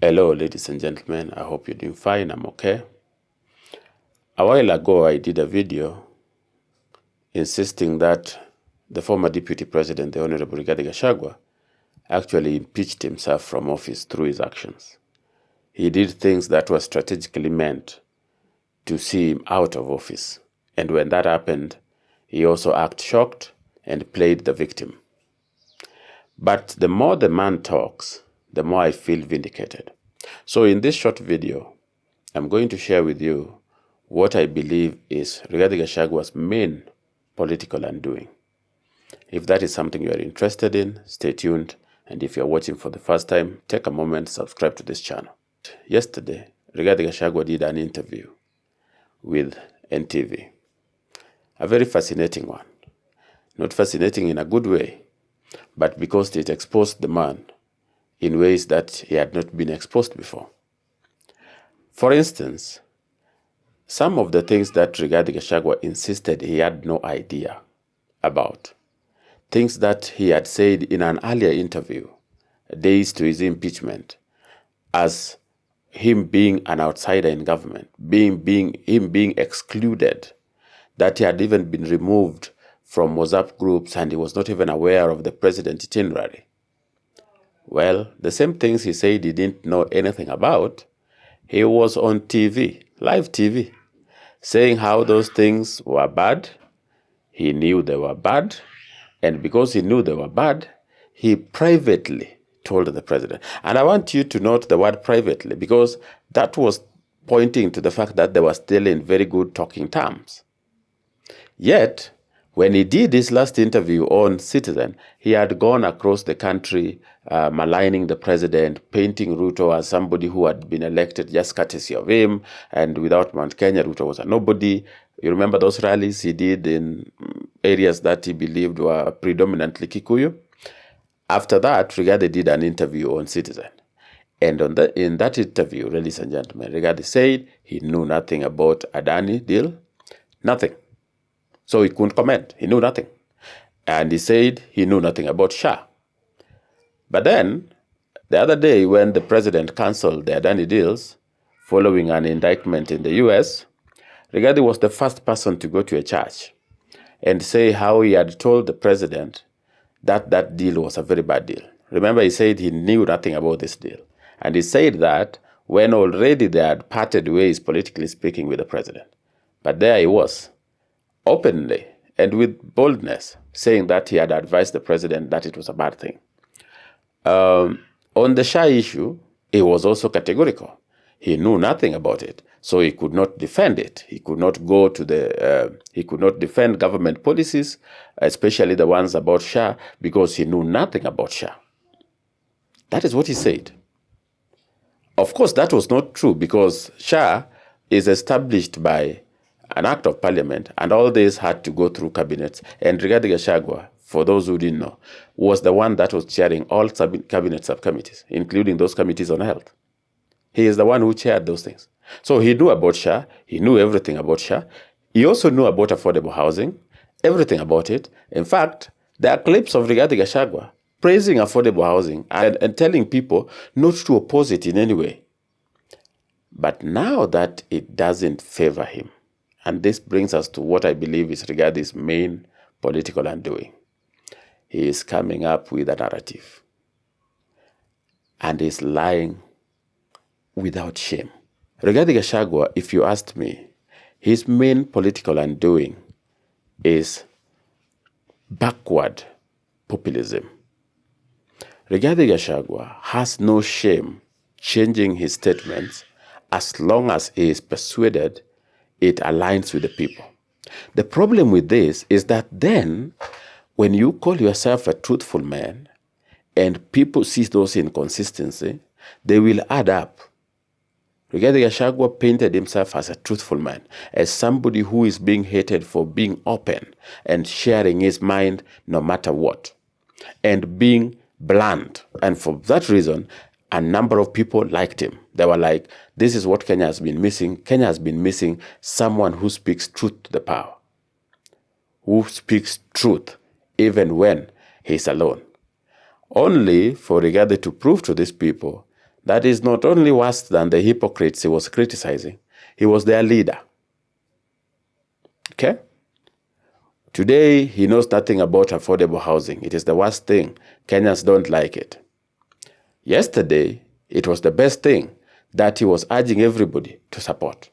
Hello, ladies and gentlemen. I hope you're doing fine. I'm okay. A while ago, I did a video insisting that the former Deputy President, the Honorable Rigathi Gachagua, actually impeached himself from office through his actions. He did things that were strategically meant to see him out of office. And when that happened, he also acted shocked and played the victim. But the more the man talks, the more I feel vindicated. So in this short video, I'm going to share with you what I believe is Rigathi Gachagua's main political undoing. If that is something you are interested in, stay tuned. And if you're watching for the first time, take a moment to subscribe to this channel. Yesterday, Rigathi Gachagua did an interview with NTV. A very fascinating one. Not fascinating in a good way, but because it exposed the man in ways that he had not been exposed before. For instance, some of the things that Rigathi Gachagua insisted he had no idea about, things that he had said in an earlier interview, days to his impeachment, as him being an outsider in government, him being excluded, that he had even been removed from WhatsApp groups and he was not even aware of the president's itinerary. Well, the same things he said he didn't know anything about, he was on TV, live TV, saying how those things were bad. He knew they were bad, and because he knew they were bad, he privately told the president. And I want you to note the word privately, because that was pointing to the fact that they were still in very good talking terms. Yet, when he did his last interview on Citizen, he had gone across the country maligning the president, painting Ruto as somebody who had been elected just courtesy of him, and without Mount Kenya, Ruto was a nobody. You remember those rallies he did in areas that he believed were predominantly Kikuyu? After that, Rigathi did an interview on Citizen. And in that interview, ladies and gentlemen, Rigathi said he knew nothing about Adani deal, nothing. So he couldn't comment. He knew nothing. And he said he knew nothing about Shah. But then, the other day when the president canceled the Adani deals, following an indictment in the US, Rigathi was the first person to go to a church and say how he had told the president that that deal was a very bad deal. Remember, he said he knew nothing about this deal. And he said that when already they had parted ways, politically speaking, with the president. But there he was, openly and with boldness, saying that he had advised the president that it was a bad thing. On the Shah issue, he was also categorical. He knew nothing about it, so he could not defend it. He could not go to he could not defend government policies, especially the ones about Shah, because he knew nothing about Shah. That is what he said. Of course, that was not true, because Shah is established by an act of parliament, and all this had to go through cabinets. And Rigathi Gachagua, for those who didn't know, was the one that was chairing all cabinet subcommittees, including those committees on health. He is the one who chaired those things. So he knew about Shah. He knew everything about Shah. He also knew about affordable housing, everything about it. In fact, there are clips of Rigathi Gachagua praising affordable housing and telling people not to oppose it in any way. But now that it doesn't favor him, and this brings us to what I believe is Rigathi's main political undoing. He is coming up with a narrative. And is lying without shame. Rigathi Gachagua, if you asked me, his main political undoing is backward populism. Rigathi Gachagua has no shame changing his statements as long as he is persuaded it aligns with the people. The problem with this is that then, when you call yourself a truthful man and people see those inconsistencies, they will add up. Rigathi Gachagua painted himself as a truthful man, as somebody who is being hated for being open and sharing his mind no matter what, and being blunt. And for that reason, a number of people liked him. They were like, this is what Kenya has been missing. Kenya has been missing someone who speaks truth to the power, who speaks truth even when he's alone. Only for Rigathi to prove to these people that is not only worse than the hypocrites he was criticizing, he was their leader. Okay? Today, he knows nothing about affordable housing. It is the worst thing. Kenyans don't like it. Yesterday, it was the best thing that he was urging everybody to support.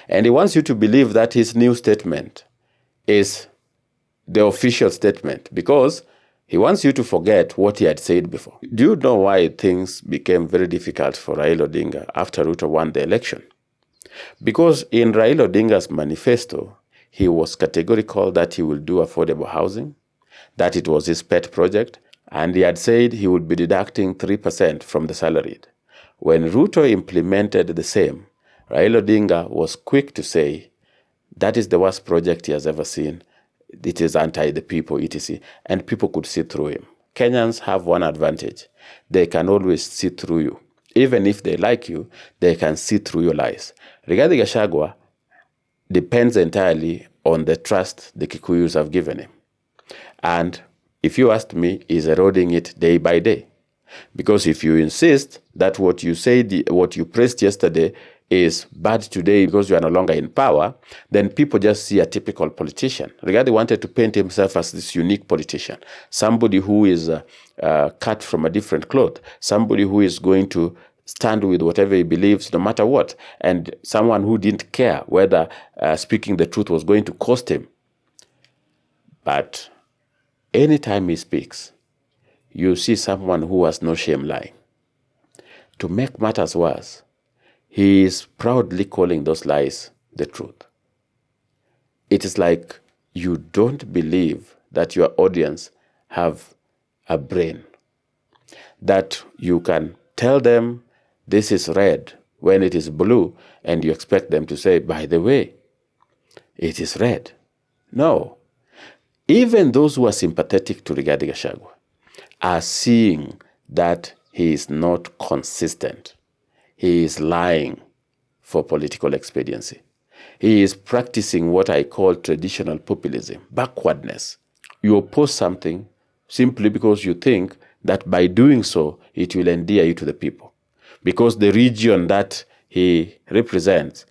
And he wants you to believe that his new statement is the official statement because he wants you to forget what he had said before. Do you know why things became very difficult for Raila Odinga after Ruto won the election? Because in Raila Odinga's manifesto, he was categorical that he will do affordable housing, that it was his pet project, and he had said he would be deducting 3% from the salaried. When Ruto implemented the same, Raila Odinga was quick to say, that is the worst project he has ever seen. It is anti the people, etc. And people could see through him. Kenyans have one advantage. They can always see through you. Even if they like you, they can see through your lies. Rigathi Gachagua depends entirely on the trust the Kikuyus have given him. And if you ask me, he's eroding it day by day. Because if you insist that what you said, what you praised yesterday is bad today because you are no longer in power, then people just see a typical politician. Rigathi wanted to paint himself as this unique politician, somebody who is cut from a different cloth, somebody who is going to stand with whatever he believes no matter what, and someone who didn't care whether speaking the truth was going to cost him. But anytime he speaks, you see someone who has no shame lying. To make matters worse, he is proudly calling those lies the truth. It is like you don't believe that your audience have a brain, that you can tell them this is red when it is blue, and you expect them to say, by the way, it is red. No. Even those who are sympathetic to Rigathi Gachagua are seeing that he is not consistent. He is lying for political expediency. He is practicing what I call traditional populism, backwardness. You oppose something simply because you think that by doing so, it will endear you to the people. Because the region that he represents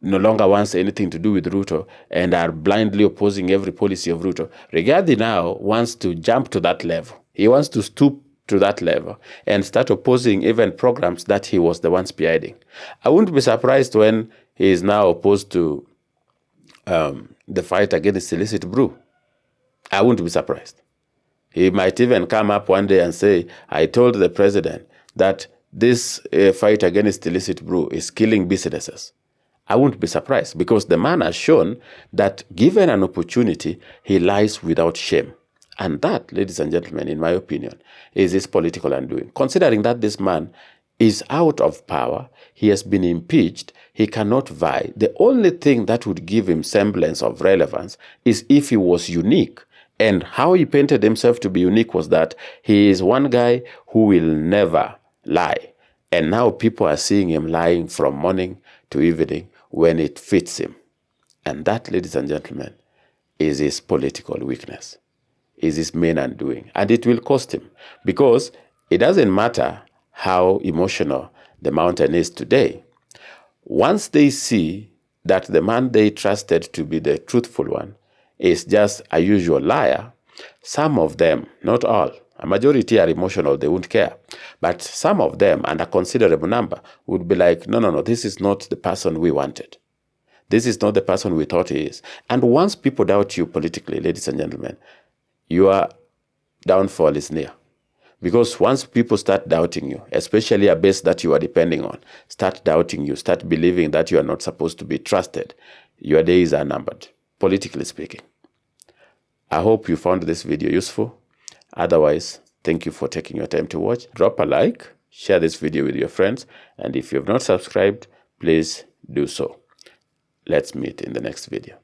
no longer wants anything to do with Ruto and are blindly opposing every policy of Ruto. Rigathi now wants to jump to that level. He wants to stoop to that level and start opposing even programs that he was the one spearheading. I wouldn't be surprised when he is now opposed to the fight against illicit brew. I wouldn't be surprised. He might even come up one day and say, I told the president that this fight against illicit brew is killing businesses. I wouldn't be surprised because the man has shown that given an opportunity, he lies without shame. And that, ladies and gentlemen, in my opinion, is his political undoing. Considering that this man is out of power, he has been impeached, he cannot vie. The only thing that would give him semblance of relevance is if he was unique. And how he painted himself to be unique was that he is one guy who will never lie. And now people are seeing him lying from morning to evening when it fits him. And that, ladies and gentlemen, is his political weakness, is his main undoing. And it will cost him because it doesn't matter how emotional the mountain is today. Once they see that the man they trusted to be the truthful one is just a usual liar, some of them, not all, a majority are emotional, they won't care. But some of them, and a considerable number, would be like, no, this is not the person we wanted. This is not the person we thought he is. And once people doubt you politically, ladies and gentlemen, your downfall is near. Because once people start doubting you, especially a base that you are depending on, start doubting you, start believing that you are not supposed to be trusted, your days are numbered, politically speaking. I hope you found this video useful. Otherwise, thank you for taking your time to watch. Drop a like, share this video with your friends, and if you have not subscribed, please do so. Let's meet in the next video.